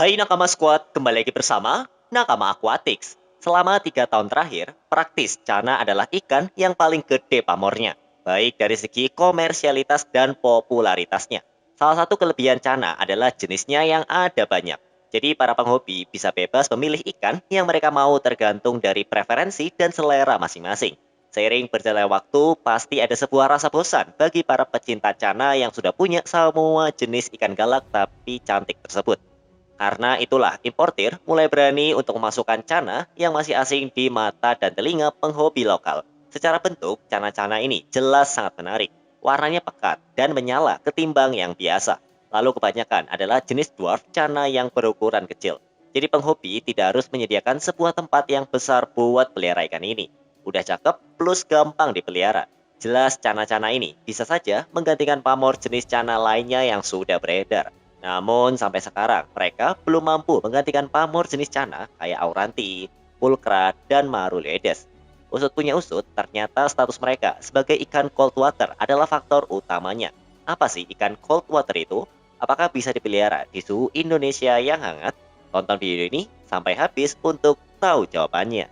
Hai Nakama Squad, kembali lagi bersama Nakama Aquatics. Selama 3 tahun terakhir, praktis Cana adalah ikan yang paling gede pamornya, baik dari segi komersialitas dan popularitasnya. Salah satu kelebihan Cana adalah jenisnya yang ada banyak. Jadi para penghobi bisa bebas memilih ikan yang mereka mau tergantung dari preferensi dan selera masing-masing. Seiring berjalannya waktu, pasti ada sebuah rasa bosan bagi para pecinta Cana yang sudah punya semua jenis ikan galak tapi cantik tersebut. Karena itulah, importir mulai berani untuk memasukkan cana yang masih asing di mata dan telinga penghobi lokal. Secara bentuk, cana-cana ini jelas sangat menarik. Warnanya pekat dan menyala ketimbang yang biasa. Lalu kebanyakan adalah jenis dwarf cana yang berukuran kecil. Jadi penghobi tidak harus menyediakan sebuah tempat yang besar buat pelihara ikan ini. Udah cakep plus gampang dipelihara. Jelas cana-cana ini bisa saja menggantikan pamor jenis cana lainnya yang sudah beredar. Namun sampai sekarang mereka belum mampu menggantikan pamor jenis cana kayak Auranti, Pulkra, dan Maruledes. Usut punya usut, ternyata status mereka sebagai ikan cold water adalah faktor utamanya. Apa sih ikan cold water itu? Apakah bisa dipelihara di suhu Indonesia yang hangat? Tonton video ini sampai habis untuk tahu jawabannya.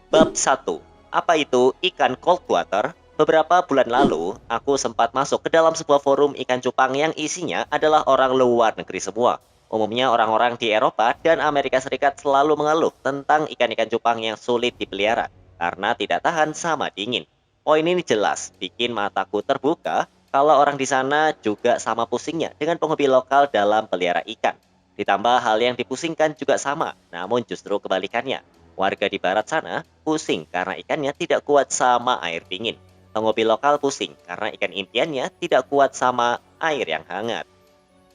Bab 1. Apa itu ikan cold water? Beberapa bulan lalu, aku sempat masuk ke dalam sebuah forum ikan cupang yang isinya adalah orang luar negeri semua. Umumnya orang-orang di Eropa dan Amerika Serikat selalu mengeluh tentang ikan-ikan cupang yang sulit dipelihara karena tidak tahan sama dingin. Poin ini jelas bikin mataku terbuka kalau orang di sana juga sama pusingnya dengan penghobi lokal dalam pelihara ikan. Ditambah hal yang dipusingkan juga sama, namun justru kebalikannya. Warga di barat sana pusing karena ikannya tidak kuat sama air dingin. Penghobi lokal pusing karena ikan impiannya tidak kuat sama air yang hangat.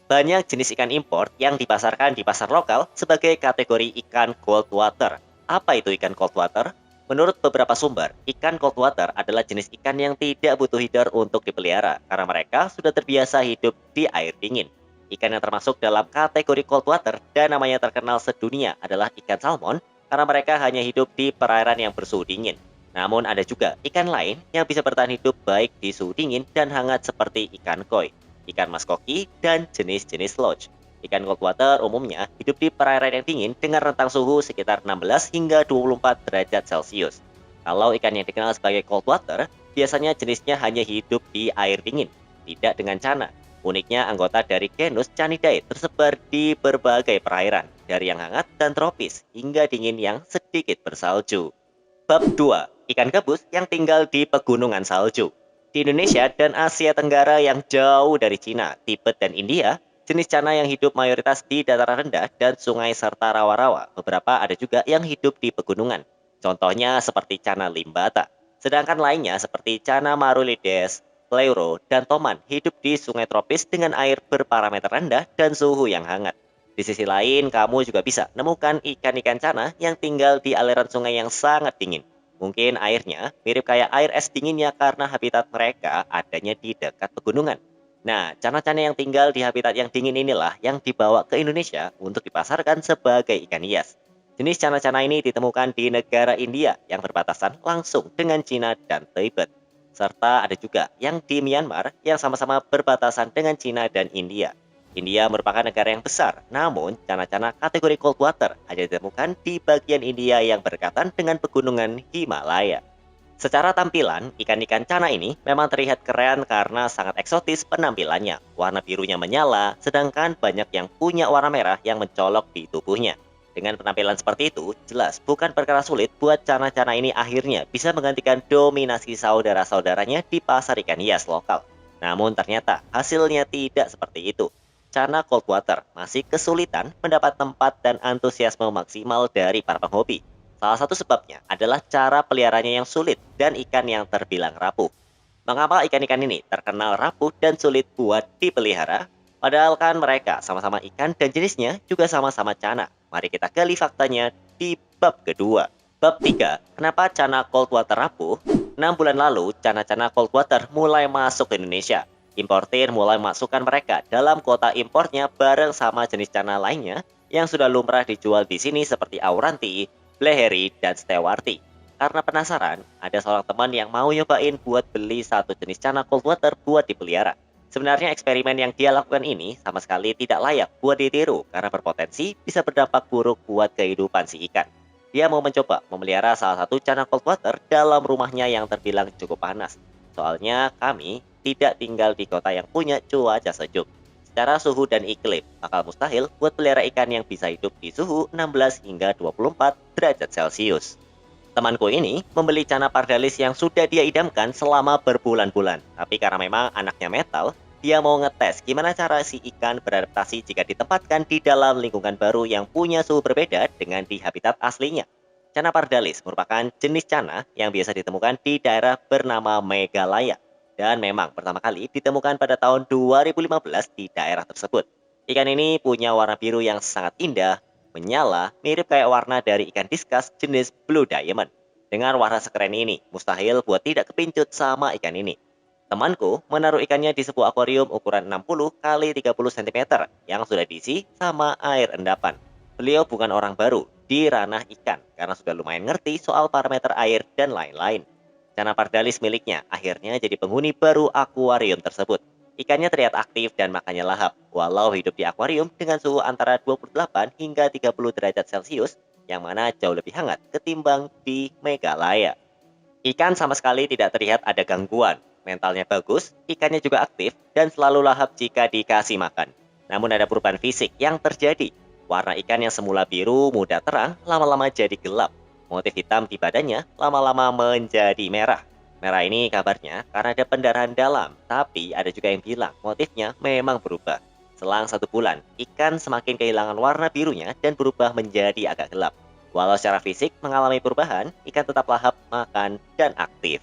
Banyak jenis ikan impor yang dipasarkan di pasar lokal sebagai kategori ikan cold water. Apa itu ikan cold water? Menurut beberapa sumber, ikan cold water adalah jenis ikan yang tidak butuh heater untuk dipelihara karena mereka sudah terbiasa hidup di air dingin. Ikan yang termasuk dalam kategori cold water dan namanya terkenal sedunia adalah ikan salmon karena mereka hanya hidup di perairan yang bersuhu dingin. Namun ada juga ikan lain yang bisa bertahan hidup baik di suhu dingin dan hangat seperti ikan koi, ikan maskoki, dan jenis-jenis lodge. Ikan cold water umumnya hidup di perairan yang dingin dengan rentang suhu sekitar 16 hingga 24 derajat Celcius. Kalau ikan yang dikenal sebagai cold water, biasanya jenisnya hanya hidup di air dingin, tidak dengan cana. Uniknya anggota dari genus Canidae tersebar di berbagai perairan, dari yang hangat dan tropis hingga dingin yang sedikit bersalju. Bab 2. Ikan gabus yang tinggal di pegunungan salju. Di Indonesia dan Asia Tenggara yang jauh dari Cina, Tibet, dan India, jenis cana yang hidup mayoritas di dataran rendah dan sungai serta rawa-rawa. Beberapa ada juga yang hidup di pegunungan. Contohnya seperti cana limbata. Sedangkan lainnya seperti cana marulides, pleuro, dan toman hidup di sungai tropis dengan air berparameter rendah dan suhu yang hangat. Di sisi lain, kamu juga bisa menemukan ikan-ikan cana yang tinggal di aliran sungai yang sangat dingin. Mungkin airnya mirip kayak air es dinginnya karena habitat mereka adanya di dekat pegunungan. Nah, cana-cana yang tinggal di habitat yang dingin inilah yang dibawa ke Indonesia untuk dipasarkan sebagai ikan hias. Jenis cana-cana ini ditemukan di negara India yang berbatasan langsung dengan Cina dan Tibet. Serta ada juga yang di Myanmar yang sama-sama berbatasan dengan Cina dan India. India merupakan negara yang besar, namun cana-cana kategori cold water hanya ditemukan di bagian India yang berdekatan dengan pegunungan Himalaya. Secara tampilan, ikan-ikan cana ini memang terlihat keren karena sangat eksotis penampilannya. Warna birunya menyala, sedangkan banyak yang punya warna merah yang mencolok di tubuhnya. Dengan penampilan seperti itu, jelas bukan perkara sulit buat cana-cana ini akhirnya bisa menggantikan dominasi saudara-saudaranya di pasar ikan hias lokal. Namun ternyata hasilnya tidak seperti itu. Cana cold water masih kesulitan mendapat tempat dan antusiasme maksimal dari para penghobi. Salah satu sebabnya adalah cara peliharanya yang sulit dan ikan yang terbilang rapuh. Mengapa ikan-ikan ini terkenal rapuh dan sulit buat dipelihara? Padahal kan mereka sama-sama ikan dan jenisnya juga sama-sama cana. Mari kita gali faktanya di bab kedua. Bab 3. Kenapa cana cold water rapuh? 6 bulan lalu, cana-cana cold water mulai masuk ke Indonesia. Importir mulai masukkan mereka dalam kuota impornya bareng sama jenis cana lainnya yang sudah lumrah dijual di sini seperti Auranti, Bleheri, dan Stewarti. Karena penasaran, ada seorang teman yang mau nyobain buat beli satu jenis cana cold water buat dipelihara. Sebenarnya eksperimen yang dia lakukan ini sama sekali tidak layak buat ditiru karena berpotensi bisa berdampak buruk buat kehidupan si ikan. Dia mau mencoba memelihara salah satu cana cold water dalam rumahnya yang terbilang cukup panas. Soalnya kami tidak tinggal di kota yang punya cuaca sejuk. Secara suhu dan iklim, bakal mustahil buat pelihara ikan yang bisa hidup di suhu 16 hingga 24 derajat Celcius. Temanku ini membeli cana pardalis yang sudah dia idamkan selama berbulan-bulan. Tapi karena memang anaknya metal, dia mau ngetes gimana cara si ikan beradaptasi jika ditempatkan di dalam lingkungan baru yang punya suhu berbeda dengan di habitat aslinya. Cana pardalis merupakan jenis cana yang biasa ditemukan di daerah bernama Meghalaya. Dan memang pertama kali ditemukan pada tahun 2015 di daerah tersebut. Ikan ini punya warna biru yang sangat indah, menyala, mirip kayak warna dari ikan diskus jenis Blue Diamond. Dengan warna sekeren ini, mustahil buat tidak kepincut sama ikan ini. Temanku menaruh ikannya di sebuah akuarium ukuran 60 kali 30 cm yang sudah diisi sama air endapan. Beliau bukan orang baru di ranah ikan karena sudah lumayan ngerti soal parameter air dan lain-lain. Cana pardalis miliknya akhirnya jadi penghuni baru akuarium tersebut. Ikannya terlihat aktif dan makannya lahap, walau hidup di akuarium dengan suhu antara 28 hingga 30 derajat Celcius, yang mana jauh lebih hangat ketimbang di Meghalaya. Ikan sama sekali tidak terlihat ada gangguan, mentalnya bagus, ikannya juga aktif, dan selalu lahap jika dikasih makan. Namun ada perubahan fisik yang terjadi. Warna ikan yang semula biru mudah terang, lama-lama jadi gelap. Motif hitam di badannya lama-lama menjadi merah. Merah ini kabarnya karena ada pendarahan dalam, tapi ada juga yang bilang motifnya memang berubah. Selang 1 bulan, ikan semakin kehilangan warna birunya dan berubah menjadi agak gelap. Walau secara fisik mengalami perubahan, ikan tetap lahap, makan, dan aktif.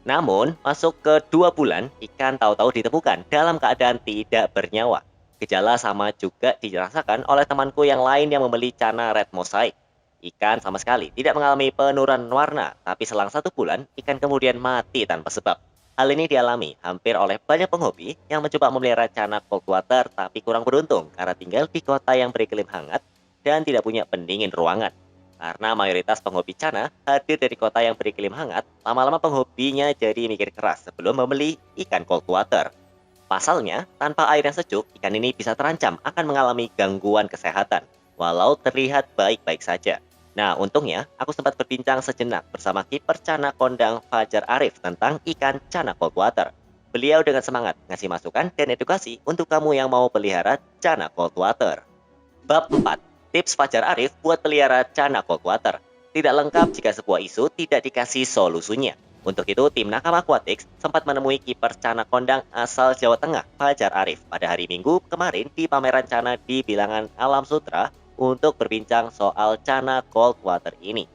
Namun, masuk ke 2 bulan, ikan tahu-tahu ditemukan dalam keadaan tidak bernyawa. Gejala sama juga dirasakan oleh temanku yang lain yang membeli cana red mosaic. Ikan sama sekali tidak mengalami penurunan warna, tapi selang 1 bulan, ikan kemudian mati tanpa sebab. Hal ini dialami hampir oleh banyak penghobi yang mencoba memelihara cana cold water tapi kurang beruntung karena tinggal di kota yang beriklim hangat dan tidak punya pendingin ruangan. Karena mayoritas penghobi cana hadir dari kota yang beriklim hangat, lama-lama penghobinya jadi mikir keras sebelum membeli ikan cold water. Pasalnya, tanpa air yang sejuk, ikan ini bisa terancam akan mengalami gangguan kesehatan, walau terlihat baik-baik saja. Nah, untungnya aku sempat berbincang sejenak bersama kiper cana kondang Fajar Arif tentang ikan cana cold water. Beliau dengan semangat ngasih masukan dan edukasi untuk kamu yang mau pelihara cana cold water. Bab 4. Tips Fajar Arif buat pelihara cana cold water. Tidak lengkap jika sebuah isu tidak dikasih solusinya. Untuk itu, tim Nakam Aquatics sempat menemui kiper cana kondang asal Jawa Tengah, Fajar Arif, pada hari Minggu kemarin di pameran cana di Bilangan Alam Sutra untuk berbincang soal cana cold water ini.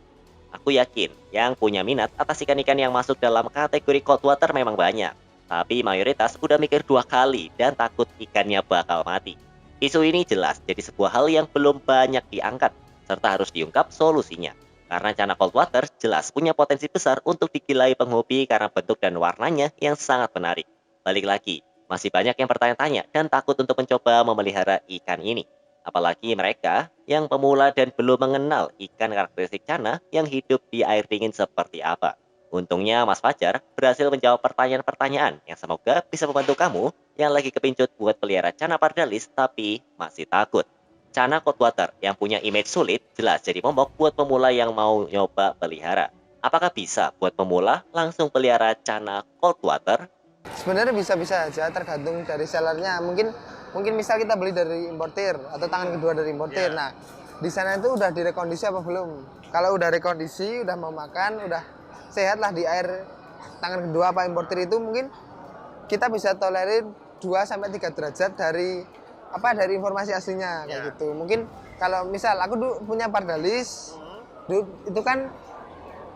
Aku yakin yang punya minat atas ikan-ikan yang masuk dalam kategori cold water memang banyak. Tapi mayoritas udah mikir 2 kali dan takut ikannya bakal mati. Isu ini jelas jadi sebuah hal yang belum banyak diangkat, serta harus diungkap solusinya. Karena cana cold water jelas punya potensi besar untuk digilai penghobi karena bentuk dan warnanya yang sangat menarik. Balik lagi, masih banyak yang bertanya-tanya dan takut untuk mencoba memelihara ikan ini. Apalagi mereka yang pemula dan belum mengenal ikan karakteristik cana yang hidup di air dingin seperti apa. Untungnya Mas Fajar berhasil menjawab pertanyaan-pertanyaan yang semoga bisa membantu kamu yang lagi kepincut buat pelihara cana pardalis tapi masih takut. Cana cold water yang punya image sulit jelas jadi momok buat pemula yang mau nyoba pelihara. Apakah bisa buat pemula langsung pelihara cana cold water? Sebenarnya bisa-bisa aja tergantung dari sellernya. Mungkin mungkin misal kita beli dari importir atau tangan kedua dari importir. Nah, di sana itu udah direkondisi apa belum? Kalau udah rekondisi, udah mau makan, udah sehat lah di air tangan kedua apa importir itu, mungkin kita bisa tolerir 2 sampai 3 derajat dari dari informasi aslinya kayak gitu. Mungkin kalau misal aku dulu punya pardalis, itu kan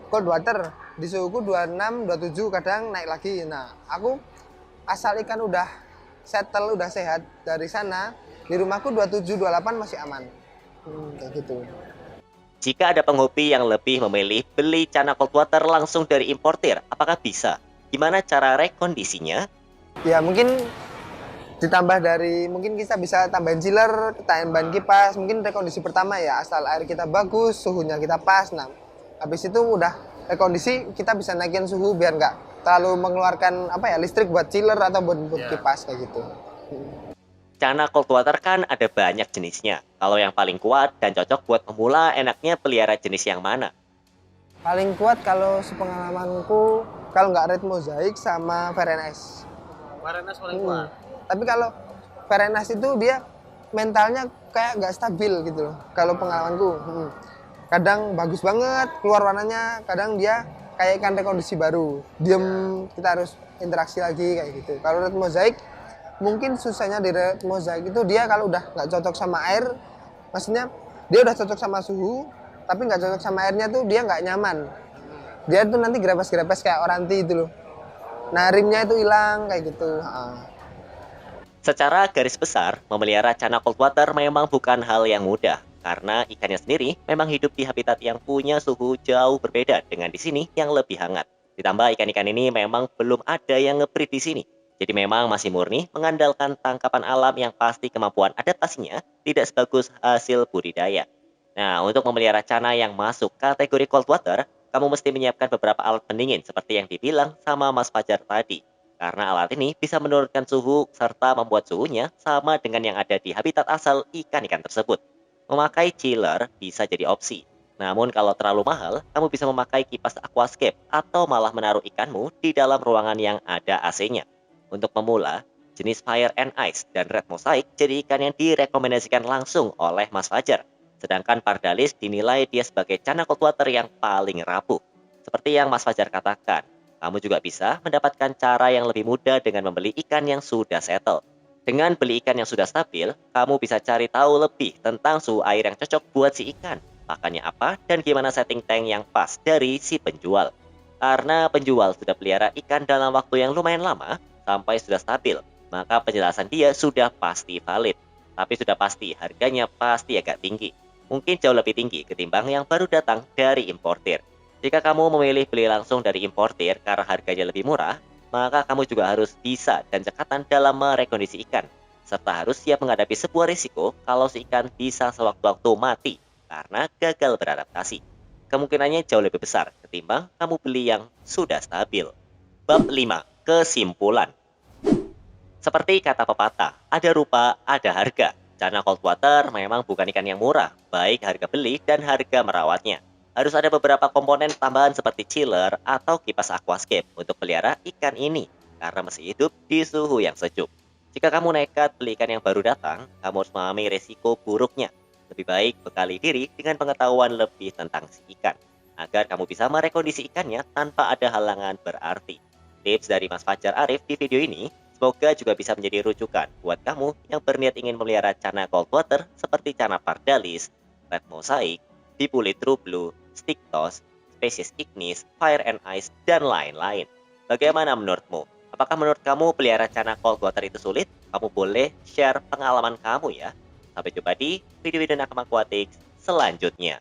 cold water di suhuku 26, 27 kadang naik lagi. Nah, aku asal ikan udah settle, udah sehat dari sana, di rumahku 27, 28 masih aman. Kayak gitu. Jika ada penghobi yang lebih memilih beli cana cold water langsung dari importir, apakah bisa? Gimana cara rekondisinya? Ya mungkin ditambah dari, mungkin kita bisa tambahin chiller, tambahin kipas. Mungkin rekondisi pertama ya, asal air kita bagus, suhunya kita pas. Nah, habis itu udah rekondisi, kita bisa naikin suhu biar terlalu mengeluarkan listrik buat chiller atau buat kipas kayak gitu. Cana cold water kan ada banyak jenisnya. Kalau yang paling kuat dan cocok buat pemula, enaknya pelihara jenis yang mana? Paling kuat kalau sepengalamanku kalau nggak red mosaic sama Varenes. Varenes paling kuat. Tapi kalau Varenes itu dia mentalnya kayak nggak stabil gitu loh. Kalau pengalamanku, kadang bagus banget keluar warnanya, kadang dia kayak ikan rekondisi baru, diem kita harus interaksi lagi kayak gitu. Kalau red mosaic mungkin susahnya di red mosaic itu dia kalau udah nggak cocok sama air, maksudnya dia udah cocok sama suhu tapi nggak cocok sama airnya tuh dia nggak nyaman, dia tuh nanti grepes-grepes kayak oranti itu loh. Nah rimnya itu hilang kayak gitu. Secara garis besar, memelihara cana cold water memang bukan hal yang mudah. Karena ikannya sendiri memang hidup di habitat yang punya suhu jauh berbeda dengan di sini yang lebih hangat. Ditambah ikan-ikan ini memang belum ada yang nge-breed di sini. Jadi memang masih murni mengandalkan tangkapan alam yang pasti kemampuan adaptasinya tidak sebagus hasil budidaya. Nah, untuk memelihara cana yang masuk kategori cold water, kamu mesti menyiapkan beberapa alat pendingin seperti yang dibilang sama Mas Fajar tadi. Karena alat ini bisa menurunkan suhu serta membuat suhunya sama dengan yang ada di habitat asal ikan-ikan tersebut. Memakai chiller bisa jadi opsi. Namun kalau terlalu mahal, kamu bisa memakai kipas aquascape atau malah menaruh ikanmu di dalam ruangan yang ada AC-nya. Untuk pemula, jenis Fire and Ice dan Red Mosaic jadi ikan yang direkomendasikan langsung oleh Mas Fajar. Sedangkan Pardalis dinilai dia sebagai cana cold water yang paling rapuh. Seperti yang Mas Fajar katakan, kamu juga bisa mendapatkan cara yang lebih mudah dengan membeli ikan yang sudah settle. Dengan beli ikan yang sudah stabil, kamu bisa cari tahu lebih tentang suhu air yang cocok buat si ikan, pakannya apa, dan gimana setting tank yang pas dari si penjual. Karena penjual sudah pelihara ikan dalam waktu yang lumayan lama, sampai sudah stabil, maka penjelasan dia sudah pasti valid. Tapi sudah pasti harganya pasti agak tinggi. Mungkin jauh lebih tinggi ketimbang yang baru datang dari importir. Jika kamu memilih beli langsung dari importir karena harganya lebih murah, maka kamu juga harus bisa dan cekatan dalam merekondisi ikan. Serta harus siap menghadapi sebuah risiko kalau si ikan bisa sewaktu-waktu mati karena gagal beradaptasi. Kemungkinannya jauh lebih besar ketimbang kamu beli yang sudah stabil. Bab 5. Kesimpulan. Seperti kata pepatah, ada rupa, ada harga. Cana cold water memang bukan ikan yang murah, baik harga beli dan harga merawatnya. Harus ada beberapa komponen tambahan seperti chiller atau kipas aquascape untuk pelihara ikan ini karena masih hidup di suhu yang sejuk. Jika kamu nekat beli ikan yang baru datang, kamu harus memahami resiko buruknya. Lebih baik bekali diri dengan pengetahuan lebih tentang si ikan agar kamu bisa merekondisi ikannya tanpa ada halangan berarti. Tips dari Mas Fajar Arif di video ini semoga juga bisa menjadi rujukan buat kamu yang berniat ingin memelihara cana cold water seperti cana Pardalis, Red Mosaic, Dipuli True Blue, Stictos, spesies Ignis, Fire and Ice, dan lain-lain. Bagaimana menurutmu? Apakah menurut kamu pelihara cana cold water itu sulit? Kamu boleh share pengalaman kamu ya. Sampai jumpa di video-video Nakama Aquatics selanjutnya.